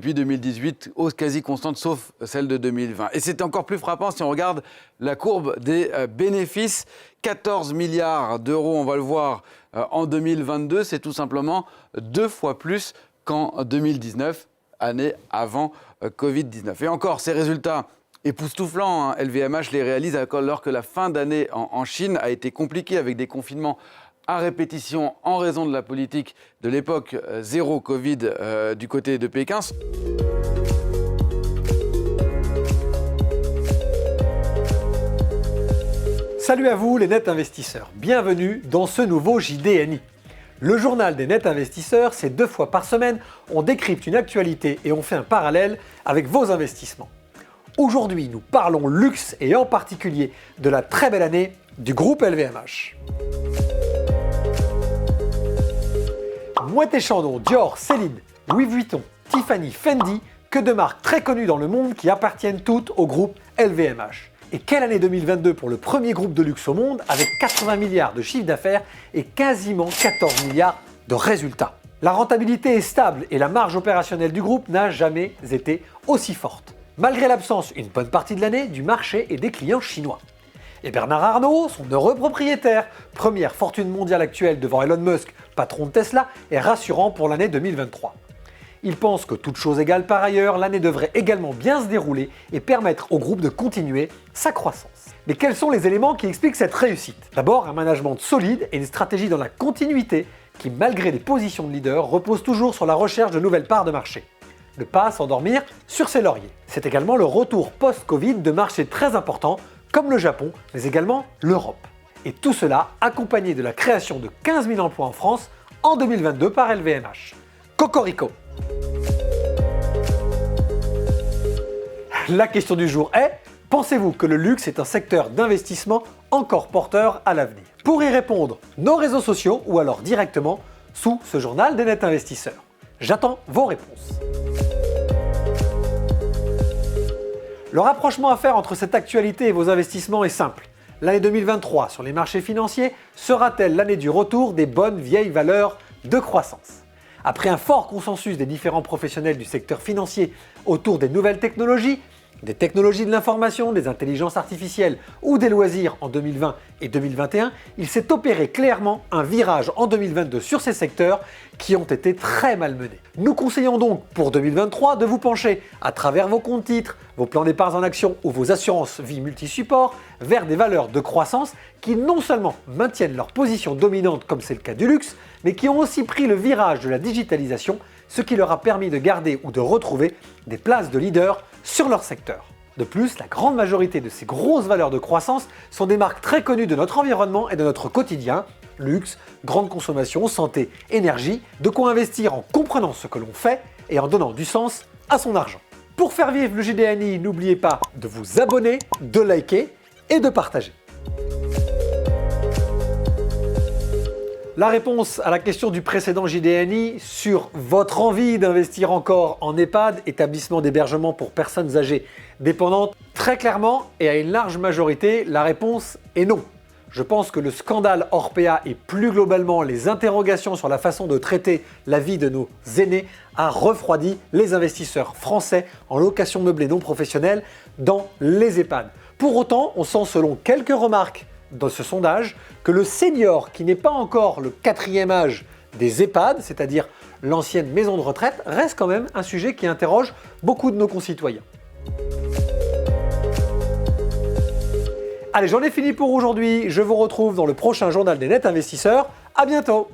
depuis 2018, hausse quasi constante sauf celle de 2020. Et c'est encore plus frappant si on regarde la courbe des bénéfices. 14 milliards d'euros, on va le voir, en 2022, c'est tout simplement 2 fois plus qu'en 2019, année avant Covid-19. Et encore, ces résultats époustouflants, LVMH les réalise alors que la fin d'année en Chine a été compliquée avec des confinements à répétition en raison de la politique de l'époque zéro Covid du côté de Pékin. Salut à vous les net investisseurs, bienvenue dans ce nouveau JDNI. Le journal des net investisseurs, c'est 2 fois par semaine, on décrypte une actualité et on fait un parallèle avec vos investissements. Aujourd'hui, nous parlons luxe et en particulier de la très belle année du groupe LVMH. Moët & Chandon, Dior, Céline, Louis Vuitton, Tiffany, Fendi, que de marques très connues dans le monde qui appartiennent toutes au groupe LVMH. Et quelle année 2022 pour le premier groupe de luxe au monde avec 80 milliards de chiffre d'affaires et quasiment 14 milliards de résultats. La rentabilité est stable et la marge opérationnelle du groupe n'a jamais été aussi forte, malgré l'absence une bonne partie de l'année du marché et des clients chinois. Et Bernard Arnault, son heureux propriétaire, première fortune mondiale actuelle devant Elon Musk, patron de Tesla, est rassurant pour l'année 2023. Il pense que toute chose égale par ailleurs, l'année devrait également bien se dérouler et permettre au groupe de continuer sa croissance. Mais quels sont les éléments qui expliquent cette réussite? D'abord, un management solide et une stratégie dans la continuité qui, malgré des positions de leader, repose toujours sur la recherche de nouvelles parts de marché. Ne pas s'endormir sur ses lauriers. C'est également le retour post-Covid de marchés très importants comme le Japon, mais également l'Europe. Et tout cela accompagné de la création de 15 000 emplois en France en 2022 par LVMH. Cocorico. La question du jour est, pensez-vous que le luxe est un secteur d'investissement encore porteur à l'avenir? Pour y répondre, nos réseaux sociaux ou alors directement sous ce journal des net investisseurs. J'attends vos réponses. Le rapprochement à faire entre cette actualité et vos investissements est simple. L'année 2023 sur les marchés financiers sera-t-elle l'année du retour des bonnes vieilles valeurs de croissance? Après un fort consensus des différents professionnels du secteur financier autour des nouvelles technologies, des technologies de l'information, des intelligences artificielles ou des loisirs en 2020 et 2021, il s'est opéré clairement un virage en 2022 sur ces secteurs qui ont été très malmenés. Nous conseillons donc pour 2023 de vous pencher à travers vos comptes titres, vos plans d'épargne en actions ou vos assurances vie multi-support vers des valeurs de croissance qui non seulement maintiennent leur position dominante comme c'est le cas du luxe, mais qui ont aussi pris le virage de la digitalisation, ce qui leur a permis de garder ou de retrouver des places de leader sur leur secteur. De plus, la grande majorité de ces grosses valeurs de croissance sont des marques très connues de notre environnement et de notre quotidien, luxe, grande consommation, santé, énergie, de quoi investir en comprenant ce que l'on fait et en donnant du sens à son argent. Pour faire vivre le JDNI, n'oubliez pas de vous abonner, de liker et de partager. La réponse à la question du précédent JDNI sur votre envie d'investir encore en EHPAD, établissement d'hébergement pour personnes âgées dépendantes, très clairement et à une large majorité, la réponse est non. Je pense que le scandale Orpea et plus globalement les interrogations sur la façon de traiter la vie de nos aînés a refroidi les investisseurs français en location meublée non professionnelle dans les EHPAD. Pour autant, on sent selon quelques remarques dans ce sondage que le senior, qui n'est pas encore le 4e âge des EHPAD, c'est-à-dire l'ancienne maison de retraite, reste quand même un sujet qui interroge beaucoup de nos concitoyens. Allez, j'en ai fini pour aujourd'hui. Je vous retrouve dans le prochain journal des net investisseurs. À bientôt!